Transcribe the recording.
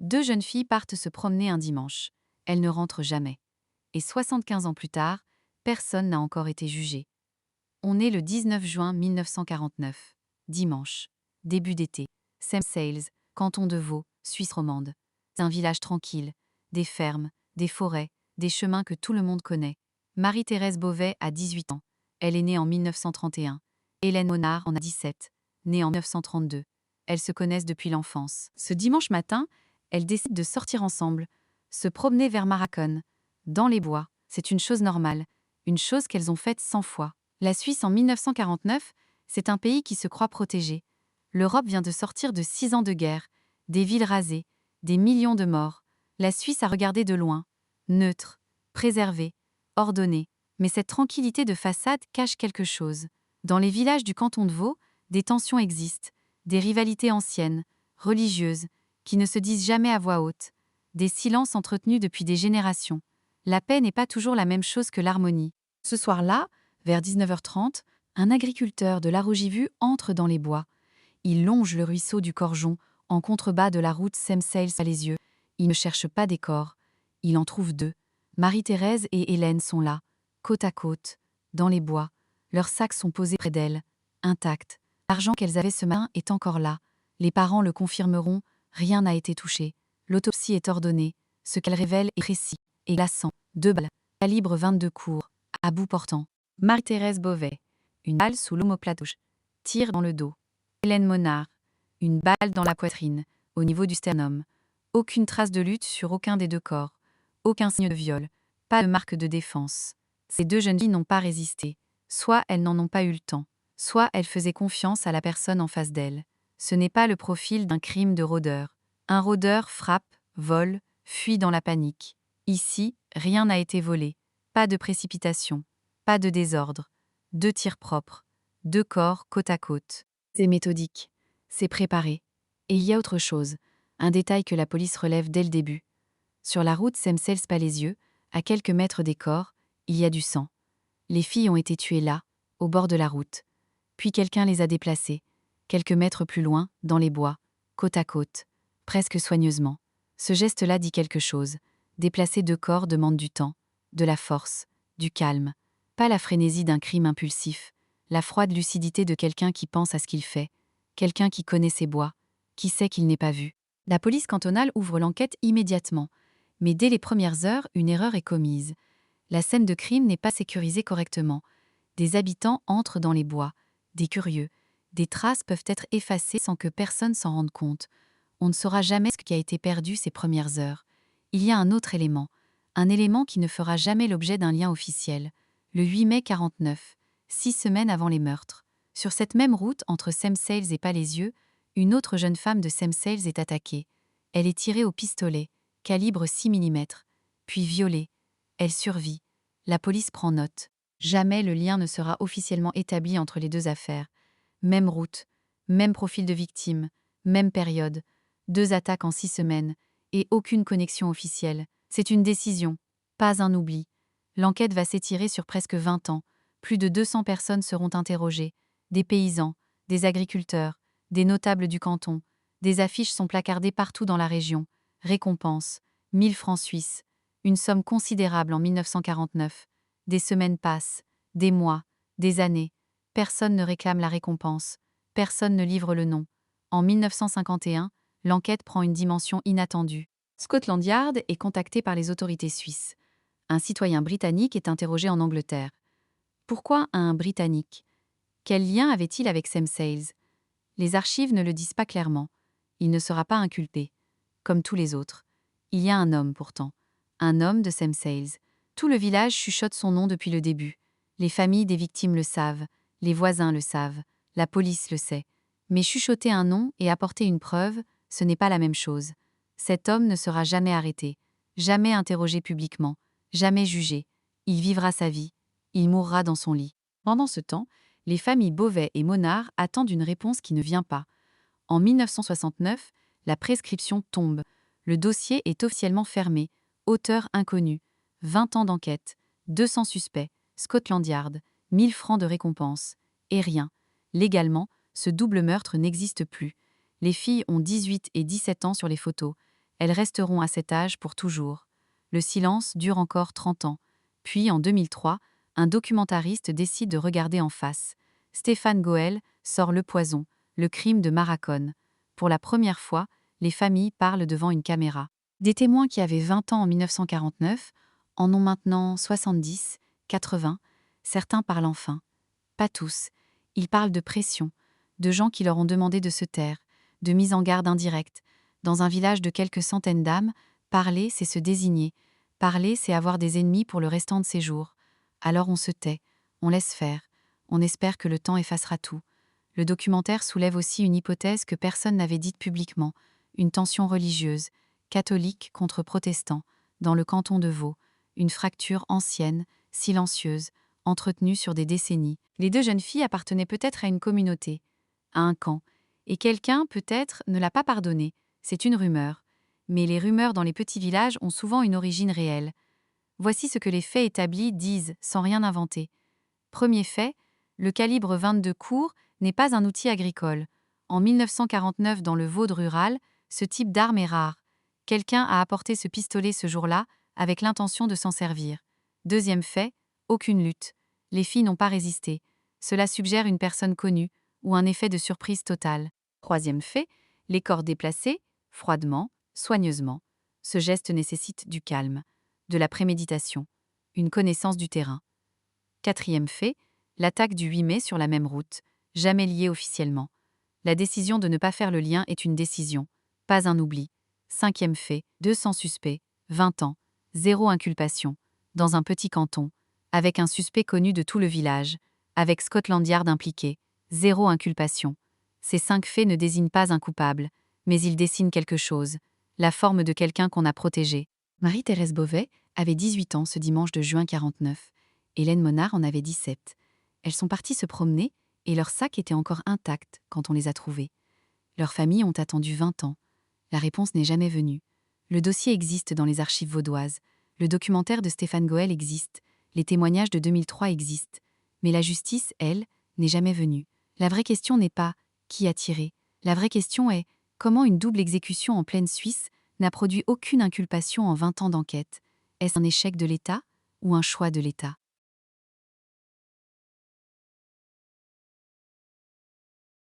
Deux jeunes filles partent se promener un dimanche. Elles ne rentrent jamais. Et 75 ans plus tard, personne n'a encore été jugé. On est le 19 juin 1949. Dimanche. Début d'été. Sales, canton de Vaud, Suisse romande. C'est un village tranquille. Des fermes, des forêts, des chemins que tout le monde connaît. Marie-Thérèse Beauvais a 18 ans. Elle est née en 1931. Hélène Monard en a 17, née en 1932. Elles se connaissent depuis l'enfance. Ce dimanche matin, elles décident de sortir ensemble, se promener vers Maraconne, dans les bois. C'est une chose normale, une chose qu'elles ont faite 100 fois. La Suisse en 1949, c'est un pays qui se croit protégé. L'Europe vient de sortir de 6 ans de guerre, des villes rasées, des millions de morts. La Suisse a regardé de loin, neutre, préservée, ordonnée. Mais cette tranquillité de façade cache quelque chose. Dans les villages du canton de Vaud, des tensions existent, des rivalités anciennes, religieuses, qui ne se disent jamais à voix haute, des silences entretenus depuis des générations. La paix n'est pas toujours la même chose que l'harmonie. Ce soir-là, vers 19h30, un agriculteur de la Rogivu entre dans les bois. Il longe le ruisseau du Corjon, en contrebas de la route Semsales à les yeux. Il ne cherche pas des corps. Il en trouve deux. Marie-Thérèse et Hélène sont là, côte à côte, dans les bois. Leurs sacs sont posés près d'elles, intacts. L'argent qu'elles avaient ce matin est encore là. Les parents le confirmeront, rien n'a été touché. L'autopsie est ordonnée. Ce qu'elle révèle est précis et glaçant. 2 balles, calibre 22 courts, à bout portant. Marie-Thérèse Beauvais, une balle sous l'omoplate gauche, tir dans le dos. Hélène Monard, une balle dans la poitrine, au niveau du sternum. Aucune trace de lutte sur aucun des deux corps. Aucun signe de viol, pas de marque de défense. Ces deux jeunes filles n'ont pas résisté. Soit elles n'en ont pas eu le temps, soit elles faisaient confiance à la personne en face d'elles. Ce n'est pas le profil d'un crime de rôdeur. Un rôdeur frappe, vole, fuit dans la panique. Ici, rien n'a été volé. Pas de précipitation, pas de désordre. 2 tirs propres, 2 corps côte à côte. C'est méthodique, c'est préparé. Et il y a autre chose, un détail que la police relève dès le début. Sur la route Semsels-Palaisieux, à quelques mètres des corps, il y a du sang. Les filles ont été tuées là, au bord de la route. Puis quelqu'un les a déplacées, quelques mètres plus loin, dans les bois, côte à côte, presque soigneusement. Ce geste-là dit quelque chose. Déplacer 2 corps demande du temps, de la force, du calme. Pas la frénésie d'un crime impulsif, la froide lucidité de quelqu'un qui pense à ce qu'il fait, quelqu'un qui connaît ses bois, qui sait qu'il n'est pas vu. La police cantonale ouvre l'enquête immédiatement. Mais dès les premières heures, une erreur est commise. La scène de crime n'est pas sécurisée correctement. Des habitants entrent dans les bois, des curieux. Des traces peuvent être effacées sans que personne s'en rende compte. On ne saura jamais ce qui a été perdu ces premières heures. Il y a un autre élément, un élément qui ne fera jamais l'objet d'un lien officiel. Le 8 mai 49, 6 semaines avant les meurtres. Sur cette même route entre Semsales et Palaisieux, une autre jeune femme de Semsales est attaquée. Elle est tirée au pistolet, calibre 6 mm, puis violée. Elle survit. La police prend note. Jamais le lien ne sera officiellement établi entre les deux affaires. Même route, même profil de victime, même période. 2 attaques en 6 semaines, et aucune connexion officielle. C'est une décision, pas un oubli. L'enquête va s'étirer sur presque 20 ans. Plus de 200 personnes seront interrogées. Des paysans, des agriculteurs, des notables du canton. Des affiches sont placardées partout dans la région. Récompense, 1000 francs suisses. Une somme considérable en 1949. Des semaines passent, des mois, des années. Personne ne réclame la récompense. Personne ne livre le nom. En 1951, l'enquête prend une dimension inattendue. Scotland Yard est contacté par les autorités suisses. Un citoyen britannique est interrogé en Angleterre. Pourquoi un Britannique? Quel lien avait-il avec Semsales? Les archives ne le disent pas clairement. Il ne sera pas inculpé. Comme tous les autres. Il y a un homme pourtant. Un homme de Semsales. Tout le village chuchote son nom depuis le début. Les familles des victimes le savent. Les voisins le savent. La police le sait. Mais chuchoter un nom et apporter une preuve, ce n'est pas la même chose. Cet homme ne sera jamais arrêté. Jamais interrogé publiquement. Jamais jugé. Il vivra sa vie. Il mourra dans son lit. Pendant ce temps, les familles Beauvais et Monard attendent une réponse qui ne vient pas. En 1969, la prescription tombe. Le dossier est officiellement fermé. Auteur inconnu. 20 ans d'enquête. 200 suspects. Scotland Yard. 1000 francs de récompense. Et rien. Légalement, ce double meurtre n'existe plus. Les filles ont 18 et 17 ans sur les photos. Elles resteront à cet âge pour toujours. Le silence dure encore 30 ans. Puis, en 2003, un documentariste décide de regarder en face. Stéphane Goël sort Le Poison, le crime de Marathon. Pour la première fois, les familles parlent devant une caméra. Des témoins qui avaient 20 ans en 1949 en ont maintenant 70, 80. Certains parlent enfin. Pas tous. Ils parlent de pression, de gens qui leur ont demandé de se taire, de mise en garde indirecte. Dans un village de quelques centaines d'âmes, parler, c'est se désigner. Parler, c'est avoir des ennemis pour le restant de ses jours. Alors on se tait, on laisse faire, on espère que le temps effacera tout. Le documentaire soulève aussi une hypothèse que personne n'avait dite publiquement, une tension religieuse, catholique contre protestant, dans le canton de Vaud, une fracture ancienne, silencieuse, entretenue sur des décennies. Les deux jeunes filles appartenaient peut-être à une communauté, à un camp, et quelqu'un, peut-être, ne l'a pas pardonné. C'est une rumeur. Mais les rumeurs dans les petits villages ont souvent une origine réelle. Voici ce que les faits établis disent, sans rien inventer. Premier fait, le calibre 22 court n'est pas un outil agricole. En 1949, dans le Vaud rural, ce type d'arme est rare. Quelqu'un a apporté ce pistolet ce jour-là, avec l'intention de s'en servir. Deuxième fait, aucune lutte. Les filles n'ont pas résisté. Cela suggère une personne connue, ou un effet de surprise totale. Troisième fait, les corps déplacés, froidement, soigneusement. Ce geste nécessite du calme, de la préméditation, une connaissance du terrain. Quatrième fait, l'attaque du 8 mai sur la même route, jamais liée officiellement. La décision de ne pas faire le lien est une décision, pas un oubli. Cinquième fait, 200 suspects, 20 ans, zéro inculpation, dans un petit canton, avec un suspect connu de tout le village, avec Scotland Yard impliqué, zéro inculpation. Ces 5 faits ne désignent pas un coupable, mais ils dessinent quelque chose, la forme de quelqu'un qu'on a protégé. Marie-Thérèse Beauvais avait 18 ans ce dimanche de juin 49. Hélène Monard en avait 17. Elles sont parties se promener et leur sac était encore intact quand on les a trouvées. Leurs familles ont attendu 20 ans. La réponse n'est jamais venue. Le dossier existe dans les archives vaudoises. Le documentaire de Stéphane Goël existe. Les témoignages de 2003 existent. Mais la justice, elle, n'est jamais venue. La vraie question n'est pas « qui a tiré ?». La vraie question est « comment une double exécution en pleine Suisse n'a produit aucune inculpation en 20 ans d'enquête ? Est-ce un échec de l'État ou un choix de l'État ?